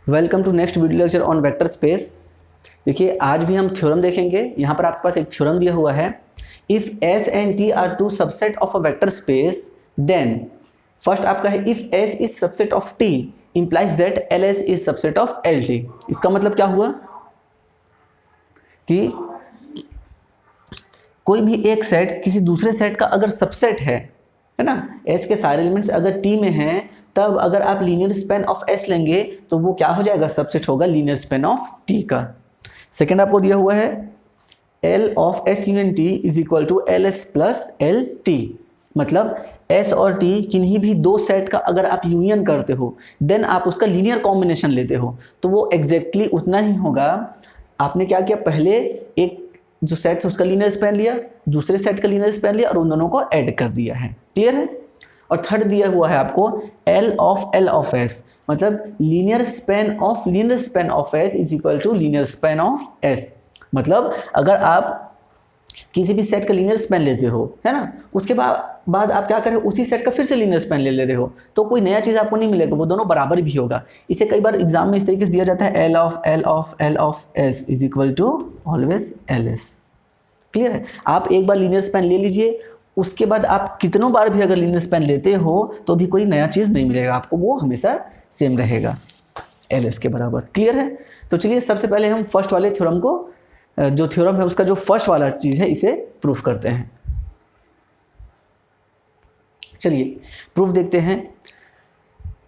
Welcome to next video lecture on vector space. देखिए आज भी हम थ्योरम देखेंगे। यहाँ पर आपके पास एक थ्योरम दिया हुआ है, if S and T are two subset of a vector space then first आपका है if S is subset of T implies that LS is subset of LT। इसका मतलब क्या हुआ कि कोई भी एक सेट किसी दूसरे सेट का अगर सबसेट है ना, S के सारे एलिमेंट्स अगर T में हैं, तब अगर आप लीनियर स्पैन ऑफ S लेंगे तो वो क्या हो जाएगा, सबसेट होगा लीनियर स्पैन ऑफ T का। सेकंड आपको दिया हुआ है L of S union T is equal to LS plus LT। मतलब S और T किन्हीं भी दो सेट का अगर आप यूनियन करते हो देन आप उसका लीनियर कॉम्बिनेशन लेते हो तो वो एग्जैक्टली उतना ही होगा। आपने क्या किया, पहले एक जो सेट है उसका लीनियर स्पैन लिया, दूसरे सेट का लीनियर स्पैन लिया और उन दोनों को ऐड कर दिया है। क्लियर है। और थर्ड दिया हुआ है आपको L ऑफ S, मतलब linear span of S is equal to linear span of S। मतलब अगर आप किसी भी सेट का लीनियर स्पैन लेते हो, है ना, उसके बाद आप क्या करें, उसी सेट का फिर से लीनियर स्पैन ले रहे हो तो कोई नया चीज़ आपको नहीं मिलेगा, वो दोनों बराबर भी होगा। इसे कई बार एग्जाम में इस तरीके से दिया जाता है L of S is equal to always LS। Clear है। आप एक बार लीनियर स्पैन ले लीजिए, उसके बाद आप कितनों बार भी अगर लीनियर स्पैन लेते हो तो भी कोई नया चीज़ नहीं मिलेगा आपको, वो हमेशा सेम रहेगा LS के बराबर। क्लियर है। तो चलिए सबसे पहले हम फर्स्ट वाले थ्योरम को, जो थ्योरम है उसका जो फर्स्ट वाला चीज़ है, इसे प्रूफ करते हैं। चलिए प्रूफ देखते हैं।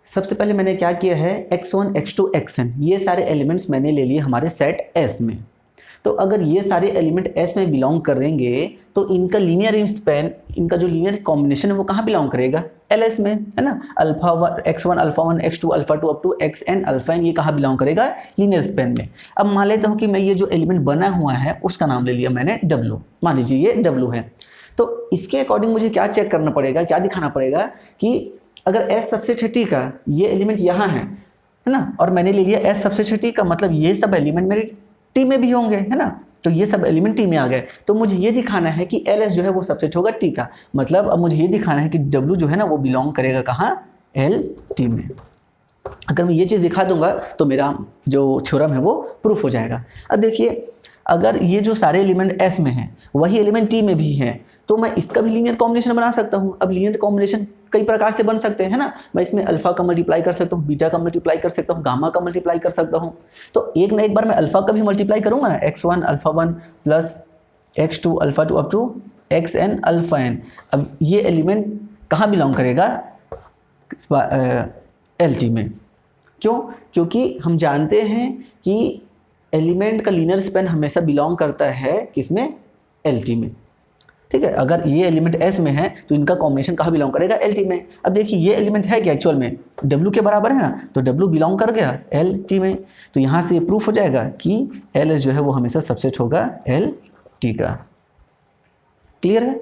सबसे पहले मैंने क्या किया है, x1 x2 xn ये सारे एलिमेंट्स मैंने ले लिए हमारे सेट S में। तो अगर ये सारे एलिमेंट S में बिलोंग करेंगे तो इनका लीनियर स्पैन, इनका जो लीनियर कॉम्बिनेशन है वो कहाँ बिलोंग करेगा, LS में, है ना। Alpha x1 alpha 1 x2 alpha 2 up to xn alpha n, ये कहाँ बिलोंग करेगा, लीनियर स्पैन में। अब मान लेता हूँ कि मैं ये जो एलिमेंट बना हुआ है उसका नाम ले लिया मैंने W। मान लीजिए ये W है। तो इसके अकॉर्डिंग मुझे क्या चेक करना पड़ेगा, क्या दिखाना पड़ेगा कि अगर S सबसेट है T का, ये एलिमेंट यहाँ है ना, और मैंने ले लिया S सबसेट है T का, मतलब ये सब एलिमेंट मेरे T में भी होंगे, है ना। तो ये सब एलिमेंट T में आ गए, तो मुझे ये दिखाना है कि LS जो है वो सबसेट होगा T का। मतलब अब मुझे ये दिखाना है कि W जो है ना वो बिलोंग करेगा कहाँ, LT में। अगर मैं ये चीज़ दिखा दूंगा तो मेरा जो थ्योरम है वो प्रूफ हो जाएगा। अब देखिए, अगर ये जो सारे एलिमेंट S में हैं वही एलिमेंट T में भी हैं तो मैं इसका भी लीनियर कॉम्बिनेशन बना सकता हूँ। अब लीनियर कॉम्बिनेशन कई प्रकार से बन सकते हैं ना, मैं इसमें अल्फा का मल्टीप्लाई कर सकता हूँ, बीटा का मल्टीप्लाई कर सकता हूँ, गामा का मल्टीप्लाई कर सकता हूँ। तो एक ना एक बार मैं अल्फा का भी मल्टीप्लाई करूँगा ना, x1 alpha 1 plus x2 alpha 2 up to xn alpha n। अब ये एलिमेंट कहाँ बिलोंग करेगा, LT में। क्यों? क्योंकि हम जानते हैं कि एलिमेंट का लीनियर स्पैन हमेशा बिलोंग करता है किसमें, LT में। ठीक है। अगर ये एलिमेंट S में है तो इनका कॉम्बिनेशन कहाँ बिलोंग करेगा, LT में। अब देखिए ये एलिमेंट है क्या एक्चुअल में, W के बराबर है ना, तो W बिलोंग कर गया LT में। तो यहाँ से ये प्रूफ हो जाएगा कि LS जो है वो हमेशा सबसेट होगा LT का। क्लियर है।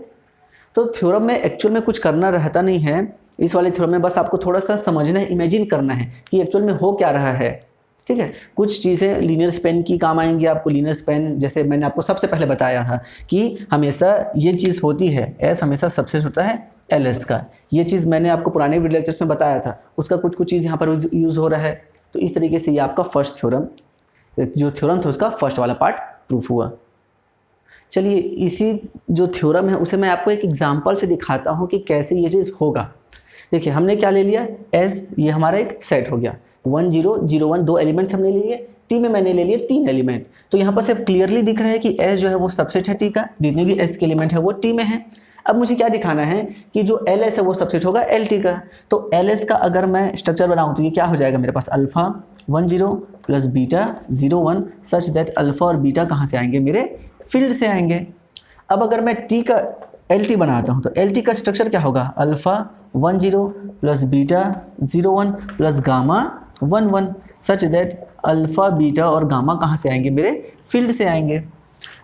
तो थ्योरम में एक्चुअल में कुछ करना रहता नहीं है। इस वाले थ्योरम में बस आपको थोड़ा सा समझना है, इमेजिन करना है कि एक्चुअल में हो क्या रहा है। ठीक है। कुछ चीज़ें लीनियर स्पैन की काम आएंगी आपको। लीनियर स्पैन जैसे मैंने आपको सबसे पहले बताया था कि हमेशा ये चीज़ होती है, S हमेशा सबसेट होता है LS का। ये चीज़ मैंने आपको पुराने वीडियो लेक्चर्स में बताया था, उसका कुछ चीज़ यहाँ पर यूज़ हो रहा है। तो इस तरीके से ये आपका फर्स्ट थ्योरम, जो थ्योरम था उसका फर्स्ट वाला पार्ट प्रूफ हुआ। चलिए इसी जो थ्योरम है उसे मैं आपको एक एग्जाम्पल से दिखाता हूँ कि कैसे ये चीज़ होगा। देखिए हमने क्या ले लिया, S ये हमारा एक सेट हो गया, 1 0 0 1 दो एलिमेंट्स हमने ले लिए, T में मैंने ले लिए 3 एलिमेंट। तो यहाँ पर सिर्फ क्लियरली दिख रहा है कि S जो है वो सबसेट है T का, जितने भी S के एलिमेंट है वो T में है। अब मुझे क्या दिखाना है कि जो LS है वो सबसेट होगा LT का। तो LS का अगर मैं स्ट्रक्चर बनाऊँ तो ये क्या हो जाएगा, मेरे पास alpha 1 0 plus beta 0 1 such that alpha और बीटा कहाँ से आएंगे, मेरे फील्ड से आएंगे। अब अगर मैं T का LT बनाता हूँ तो LT का स्ट्रक्चर क्या होगा, alpha 1 0 plus beta 0 1 plus gamma 1 1 such that alpha beta और गामा कहाँ से आएंगे, मेरे फील्ड से आएंगे।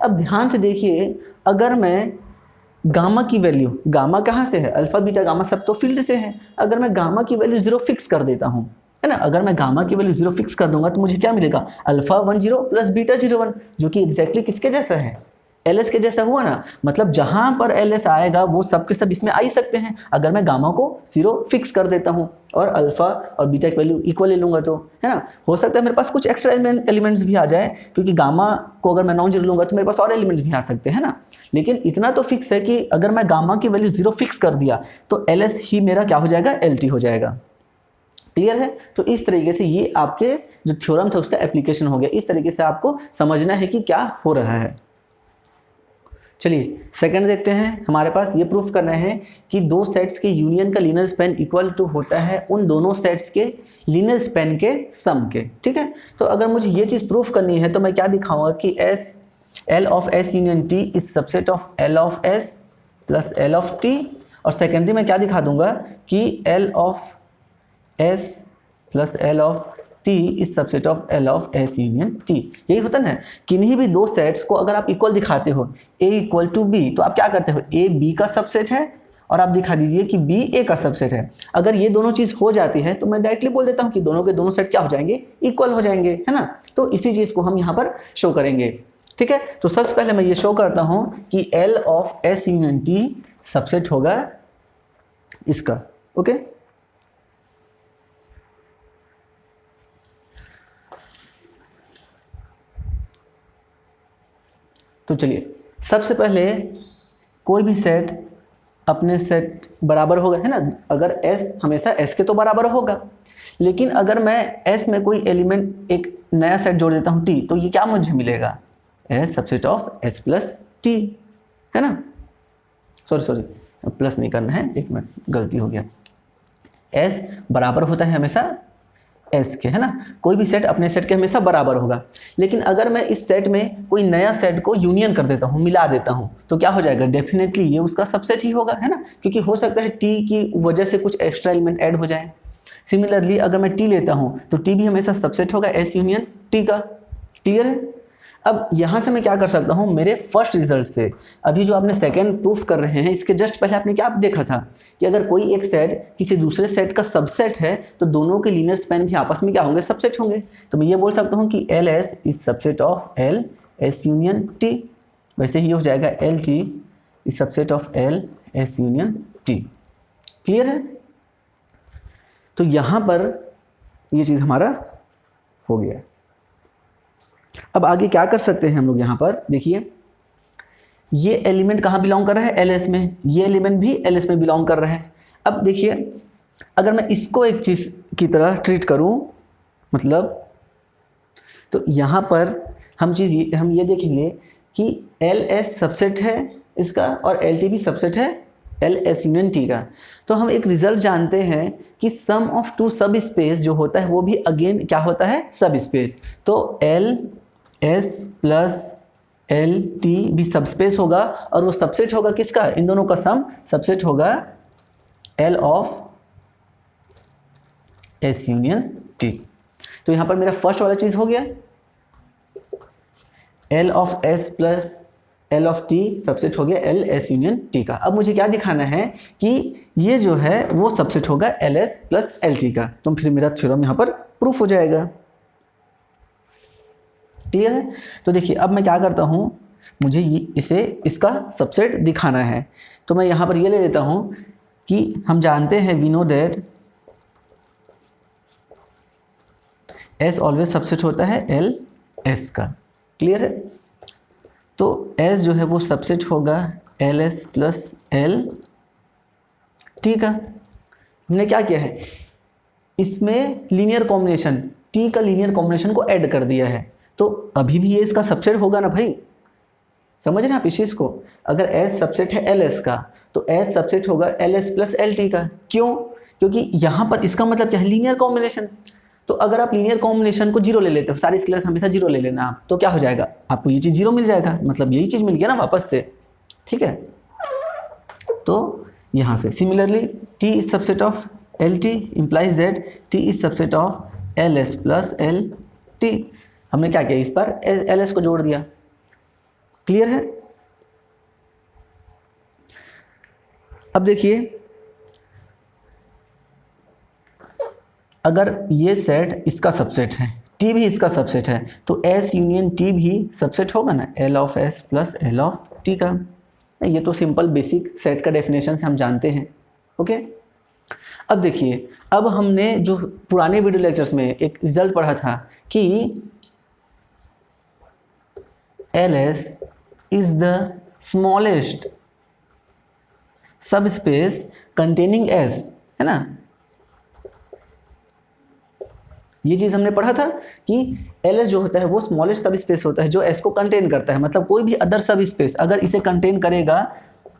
अब ध्यान से देखिए, अगर मैं गामा की वैल्यू, गामा कहाँ से है, अल्फा बीटा गामा सब तो फील्ड से है। अगर मैं गामा की वैल्यू 0 फिक्स कर देता हूँ, है ना, अगर मैं गामा की वैल्यू 0 फिक्स कर दूंगा तो मुझे क्या मिलेगा, अल्फा 1 0 प्लस बीटा 0 1, जो कि एग्जैक्टली किसके जैसा है, एल एस के जैसा हुआ ना, मतलब जहां पर एल एस आएगा वो सब के सब इसमें आ ही सकते हैं। अगर मैं गामा को 0 फिक्स कर देता हूँ और अल्फा और बीटा की वैल्यू इक्वल ले लूंगा तो, है ना, हो सकता है मेरे पास कुछ एक्स्ट्रा एलिमेंट्स भी आ जाए, क्योंकि गामा को अगर मैं नॉन जीरो लूंगा तो मेरे पास और एलिमेंट्स भी आ सकते हैं ना। लेकिन इतना तो फिक्स है कि अगर मैं गामा की वैल्यू 0 फिक्स कर दिया तो एल एस ही मेरा क्या हो जाएगा, एल टी हो जाएगा। क्लियर है? तो इस तरीके से ये आपके जो थ्योरम था उसका एप्लीकेशन हो गया। इस तरीके से आपको समझना है कि क्या हो रहा है। चलिए सेकंड देखते हैं। हमारे पास ये प्रूफ करना है कि दो सेट्स के यूनियन का लीनियर स्पैन इक्वल टू होता है उन दोनों सेट्स के लीनियर स्पैन के सम के। ठीक है, तो अगर मुझे ये चीज प्रूफ करनी है तो मैं क्या दिखाऊंगा कि L of S union T is subset of L of S plus L of T, और सेकेंडरी में क्या दिखा दूंगा कि L of S plus L of T is subset of L of S union T. यही होता है ना, किन्हीं भी दो सेट्स को अगर आप इक्वल दिखाते हो, ए इक्वल टू बी, तो आप क्या करते हो, ए बी का सबसेट है और आप दिखा दीजिए कि बी ए का सबसेट है। अगर ये दोनों चीज हो जाती है तो मैं डायरेक्टली बोल देता हूँ कि दोनों के दोनों सेट क्या हो जाएंगे, इक्वल हो जाएंगे, है ना। तो इसी चीज को हम यहाँ पर शो करेंगे। ठीक है, तो सबसे पहले मैं ये शो करता हूँ कि L of S union T subset होगा इसका। ओके, तो चलिए सबसे पहले कोई भी सेट अपने सेट बराबर होगा, है ना। अगर S हमेशा S के तो बराबर होगा, लेकिन अगर मैं S में कोई एलिमेंट एक नया सेट जोड़ देता हूँ T, तो ये क्या मुझे मिलेगा, S subset of S plus T, है ना। सॉरी प्लस नहीं करना है, एक मिनट गलती हो गया। S बराबर होता है हमेशा S के, है ना। कोई भी सेट अपने सेट के हमेशा बराबर होगा। लेकिन अगर मैं इस सेट में कोई नया सेट को यूनियन कर देता हूँ, मिला देता हूँ, तो क्या हो जाएगा, डेफिनेटली ये उसका सबसेट ही होगा, है ना, क्योंकि हो सकता है T की वजह से कुछ एक्स्ट्रा एलिमेंट ऐड हो जाए। सिमिलरली अगर मैं T लेता हूँ तो T भी हमेशा सबसेट होगा S यूनियन T का। क्लियर है? अब यहाँ से मैं क्या कर सकता हूँ, मेरे फर्स्ट रिजल्ट से, अभी जो आपने सेकंड प्रूफ कर रहे हैं इसके जस्ट पहले आपने क्या देखा था कि अगर कोई एक सेट किसी दूसरे सेट का सबसेट है तो दोनों के लीनियर स्पैन भी आपस में क्या होंगे, सबसेट होंगे। तो मैं ये बोल सकता हूँ कि L S is subset of L S union T. वैसे ही हो जाएगा L T is subset of L S union T. Clear है? तो यहाँ पर ये चीज़ हमारा हो गया। अब आगे क्या कर सकते हैं हम लोग, यहाँ पर देखिए ये एलिमेंट कहाँ बिलोंग कर रहा है, एल एस में, ये एलिमेंट भी एल एस में बिलोंग कर रहा है। अब देखिए अगर मैं इसको एक चीज़ की तरह ट्रीट करूँ, मतलब तो यहाँ पर हम ये देखेंगे कि एल एस सबसेट है इसका और एल टी भी सबसेट है एल एस यूनियन टी का। तो हम एक रिजल्ट जानते हैं कि सम ऑफ टू सब स्पेस जो होता है वो भी अगेन क्या होता है, सब स्पेस। तो L S plus L T भी सब स्पेस होगा और वो सबसेट होगा किसका, इन दोनों का सम सबसेट होगा L of S union T. तो यहां पर मेरा फर्स्ट वाला चीज हो गया, L of S plus L of T subset हो गया एल एस यूनियन टी का। अब मुझे क्या दिखाना है कि ये जो है वो सबसेट होगा L S plus L T का, तो फिर मेरा थ्योरम यहां पर प्रूफ हो जाएगा। क्लियर है? तो देखिए अब मैं क्या करता हूं, मुझे इसे इसका सबसेट दिखाना है, तो मैं यहां पर ये ले लेता हूं कि हम जानते हैं we know that S always subset होता है एल एस का। क्लियर है? तो एस जो है वो सबसेट होगा L S plus L T का। हमने क्या किया है, इसमें लीनियर कॉम्बिनेशन टी का लीनियर कॉम्बिनेशन को ऐड कर दिया है, तो अभी भी ये इसका सबसेट होगा ना भाई। समझ रहे हैं आप इस चीज को? अगर S सबसेट है LS का तो S सबसेट होगा LS प्लस LT का। क्यों? क्योंकि यहाँ पर इसका मतलब क्या है, लीनियर कॉम्बिनेशन। तो अगर आप लीनियर कॉम्बिनेशन को जीरो ले लेते हो, सारी स्केलर्स हमेशा जीरो ले लेना आप, तो क्या हो जाएगा, आपको ये चीज जीरो मिल जाएगा, मतलब यही चीज मिल गया ना वापस से। ठीक है, तो यहाँ से similarly T is subset of LT implies that T is subset of LS plus LT। हमने क्या किया, इस पर LS को जोड़ दिया। क्लियर है? अब देखिए अगर ये सेट इसका सबसेट है, टी भी इसका सबसेट है, तो एस यूनियन टी भी सबसेट होगा ना L of S plus L of T का। ये तो सिंपल बेसिक सेट का डेफिनेशन से हम जानते हैं। ओके, अब देखिए, अब हमने जो पुराने वीडियो लेक्चर्स में एक रिजल्ट पढ़ा था कि L S is the smallest सब स्पेस कंटेनिंग एस, है ना। ये चीज हमने पढ़ा था कि एल एस जो होता है वो स्मॉलेस्ट सब स्पेस होता है जो एस को कंटेन करता है, मतलब कोई भी अदर सब स्पेस अगर इसे कंटेन करेगा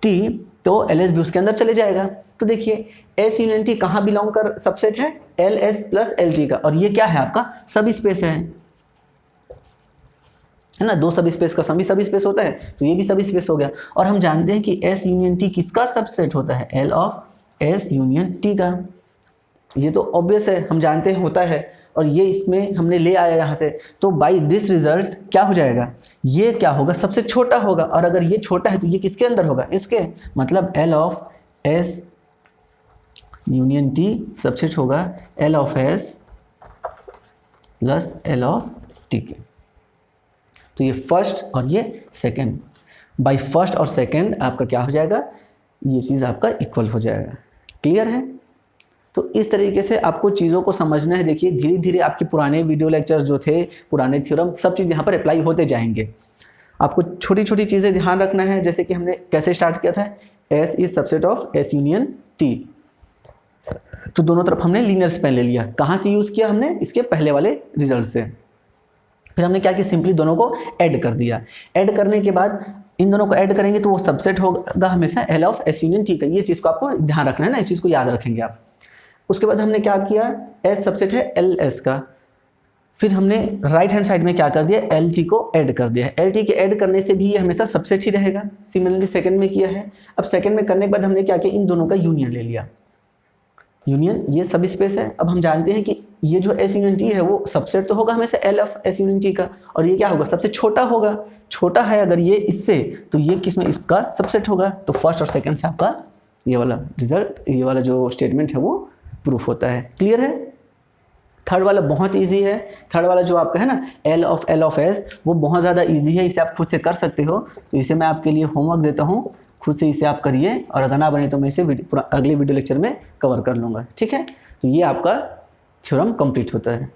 टी तो एल एस भी उसके अंदर चले जाएगा। तो देखिए एस यूनियन टी कहाँ बिलोंग कर सबसेट है, L S plus L T का, और ये क्या है आपका सब स्पेस है ना। दो सब स्पेस का सम सब स्पेस होता है, तो ये भी सब स्पेस हो गया। और हम जानते हैं कि एस यूनियन टी किसका सबसेट होता है, L of S union T का। ये तो ऑब्वियस है, हम जानते हैं होता है, और ये इसमें हमने ले आया यहाँ से, तो बाई दिस रिजल्ट क्या हो जाएगा, ये क्या होगा सबसे छोटा होगा, और अगर ये छोटा है तो ये किसके अंदर होगा, इसके, मतलब L of S union T subset होगा L of S plus L of T के। तो ये फर्स्ट और ये सेकंड, बाय फर्स्ट और सेकंड आपका क्या हो जाएगा, ये चीज़ आपका इक्वल हो जाएगा। क्लियर है। तो इस तरीके से आपको चीज़ों को समझना है। देखिए धीरे धीरे आपके पुराने वीडियो लेक्चर्स जो थे, पुराने थ्योरम, सब चीज़ यहाँ पर अप्लाई होते जाएंगे। आपको छोटी छोटी चीज़ें ध्यान रखना है, जैसे कि हमने कैसे स्टार्ट किया था, S is subset of S union T, तो दोनों तरफ हमने लीनियर स्पैन ले लिया। कहाँ से यूज़ किया हमने, इसके पहले वाले रिजल्ट से। फिर हमने क्या किया, सिंपली दोनों को ऐड कर दिया। ऐड करने के बाद इन दोनों को ऐड करेंगे तो वो सबसेट होगा हमेशा L of S union T का। ये चीज़ को आपको ध्यान रखना है ना, इस चीज़ को याद रखेंगे आप। उसके बाद हमने क्या किया, एस सबसेट है एल एस का, फिर हमने राइट हैंड साइड में क्या कर दिया, एल टी को ऐड कर दिया है। एल टी के ऐड करने से भी ये हमेशा सबसेट ही रहेगा। सिमिलरली सेकंड में किया है। अब सेकंड में करने के बाद हमने क्या किया, इन दोनों का यूनियन ले लिया। यूनियन ये सब स्पेस है। अब हम जानते हैं कि ये जो एस यूनियन टी है वो सबसेट तो होगा हमेशा L of S union T का, और ये क्या होगा, सबसे छोटा होगा। छोटा है अगर ये इससे, तो ये किसमें, इसका सबसेट होगा। तो फर्स्ट और सेकंड से आपका ये वाला रिजल्ट, ये वाला जो स्टेटमेंट है वो प्रूफ होता है। क्लियर है। थर्ड वाला बहुत इजी है। थर्ड वाला जो आपका है ना एल ऑफ एस, वो बहुत ज़्यादा इजी है, इसे आप खुद से कर सकते हो। तो इसे मैं आपके लिए होमवर्क देता हूँ, खुद से इसे आप करिए, और अगर ना बने तो मैं इसे अगले वीडियो लेक्चर में कवर कर लूँगा। ठीक है। तो ये आपका थ्योरम कंप्लीट होता है।